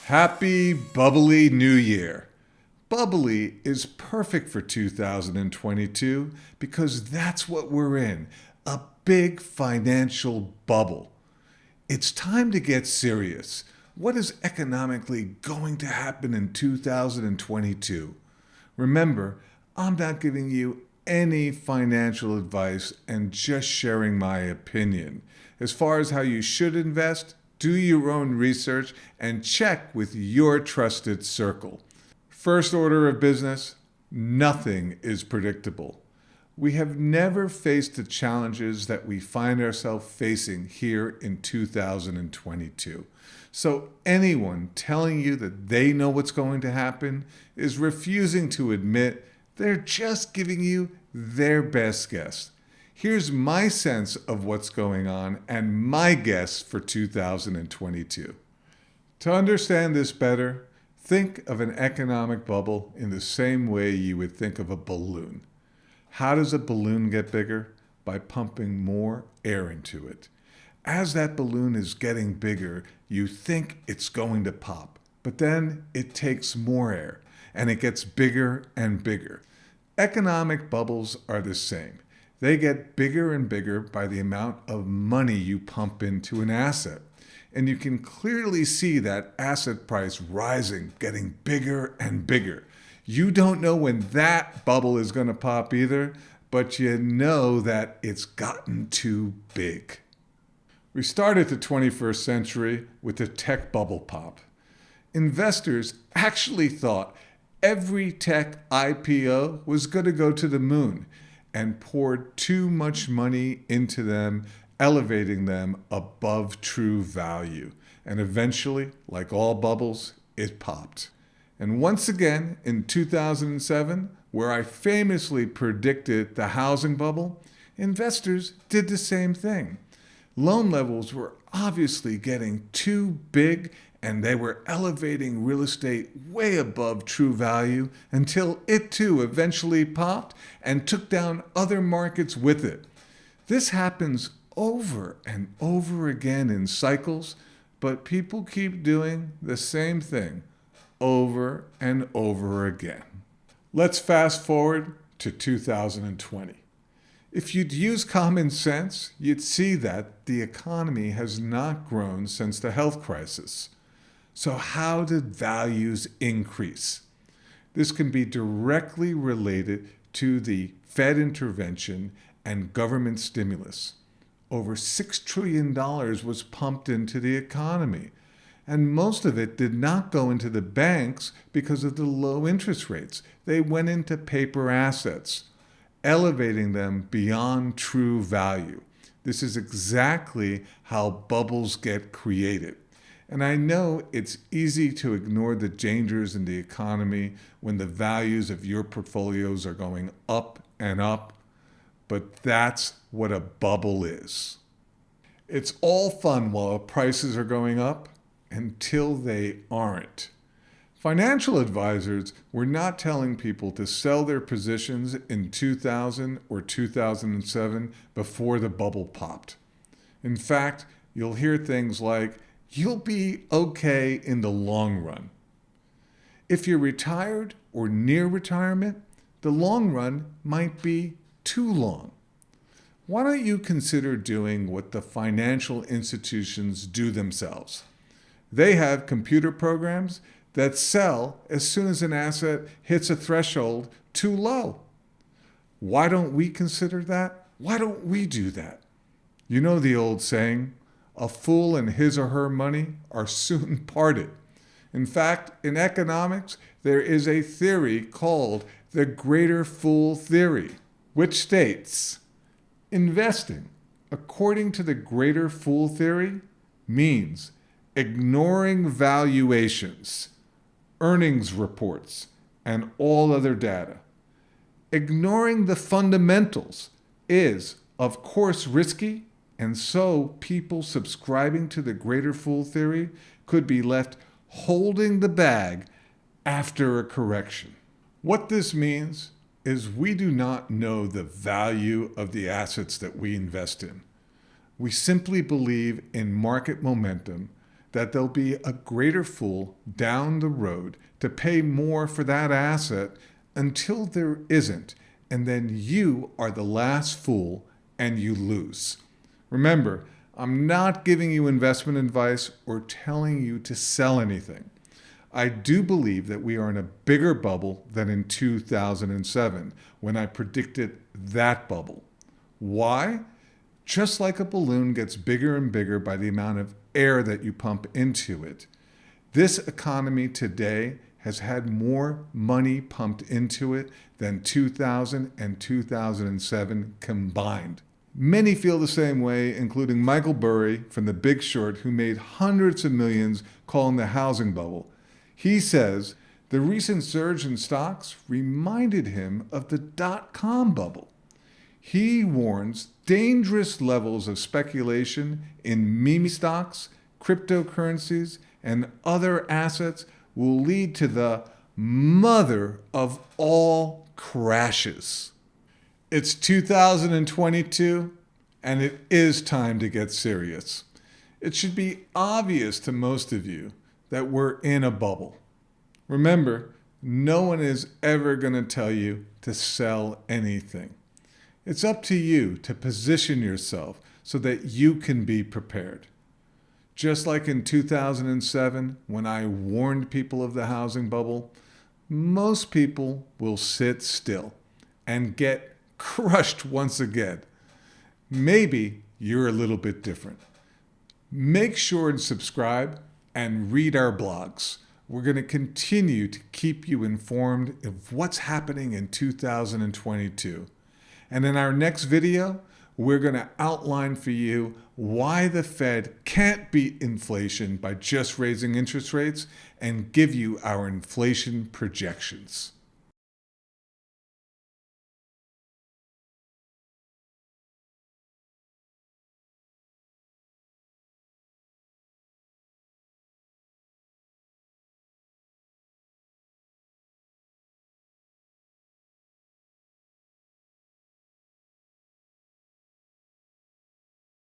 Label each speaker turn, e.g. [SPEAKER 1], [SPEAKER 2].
[SPEAKER 1] Happy bubbly new year. Bubbly is perfect for 2022 because that's what we're in, a big financial bubble. It's time to get serious. What is economically going to happen in 2022? Remember, I'm not giving you any financial advice and just sharing my opinion. As far as how you should invest, do your own research and check with your trusted circle. First order of business, nothing is predictable. We have never faced the challenges that we find ourselves facing here in 2022. So anyone telling you that they know what's going to happen is refusing to admit they're just giving you their best guess. Here's my sense of what's going on and my guess for 2022. To understand this better, think of an economic bubble in the same way you would think of a balloon. How does a balloon get bigger? By pumping more air into it. As that balloon is getting bigger, you think it's going to pop, but then it takes more air and it gets bigger and bigger. Economic bubbles are the same. They get bigger and bigger by the amount of money you pump into an asset. And you can clearly see that asset price rising, getting bigger and bigger. You don't know when that bubble is going to pop either, but you know that it's gotten too big. We started the 21st century with the tech bubble pop. Investors actually thought every tech IPO was going to go to the moon and poured too much money into them, elevating them above true value. And eventually, like all bubbles, it popped. And once again, in 2007, where I famously predicted the housing bubble, investors did the same thing. Loan levels were obviously getting too big and they were elevating real estate way above true value until it too eventually popped and took down other markets with it. This happens over and over again in cycles, but people keep doing the same thing over and over again. Let's fast forward to 2020. If you'd use common sense, you'd see that the economy has not grown since the health crisis. So how did values increase? This can be directly related to the Fed intervention and government stimulus. Over $6 trillion was pumped into the economy, and most of it did not go into the banks because of the low interest rates. They went into paper assets, elevating them beyond true value. This is exactly how bubbles get created. And I know it's easy to ignore the dangers in the economy when the values of your portfolios are going up and up, but that's what a bubble is. It's all fun while prices are going up until they aren't. Financial advisors were not telling people to sell their positions in 2000 or 2007 before the bubble popped. In fact, you'll hear things like, "You'll be okay in the long run." If you're retired or near retirement, the long run might be too long. Why don't you consider doing what the financial institutions do themselves? They have computer programs that sell as soon as an asset hits a threshold too low. Why don't we consider that? Why don't we do that? You know the old saying, a fool and his or her money are soon parted. In fact, in economics, there is a theory called the greater fool theory, which states, investing, according to the greater fool theory, means ignoring valuations, earnings reports, and all other data. Ignoring the fundamentals is, of course, risky, and so people subscribing to the greater fool theory could be left holding the bag after a correction. What this means is we do not know the value of the assets that we invest in. We simply believe in market momentum that there'll be a greater fool down the road to pay more for that asset until there isn't, and then you are the last fool and you lose. Remember, I'm not giving you investment advice or telling you to sell anything. I do believe that we are in a bigger bubble than in 2007 when I predicted that bubble. Why? Just like a balloon gets bigger and bigger by the amount of air that you pump into it, this economy today has had more money pumped into it than 2000 and 2007 combined. Many feel the same way, including Michael Burry from The Big Short, who made hundreds of millions calling the housing bubble. He says the recent surge in stocks reminded him of the dot-com bubble. He warns dangerous levels of speculation in meme stocks, cryptocurrencies, and other assets will lead to the mother of all crashes. It's 2022, and it is time to get serious. It should be obvious to most of you that we're in a bubble. Remember, no one is ever going to tell you to sell anything. It's up to you to position yourself so that you can be prepared. Just like in 2007, when I warned people of the housing bubble, most people will sit still and get crushed once again. Maybe you're a little bit different. Make sure and subscribe and read our blogs. We're going to continue to keep you informed of what's happening in 2022. And in our next video, we're going to outline for you why the Fed can't beat inflation by just raising interest rates and give you our inflation projections.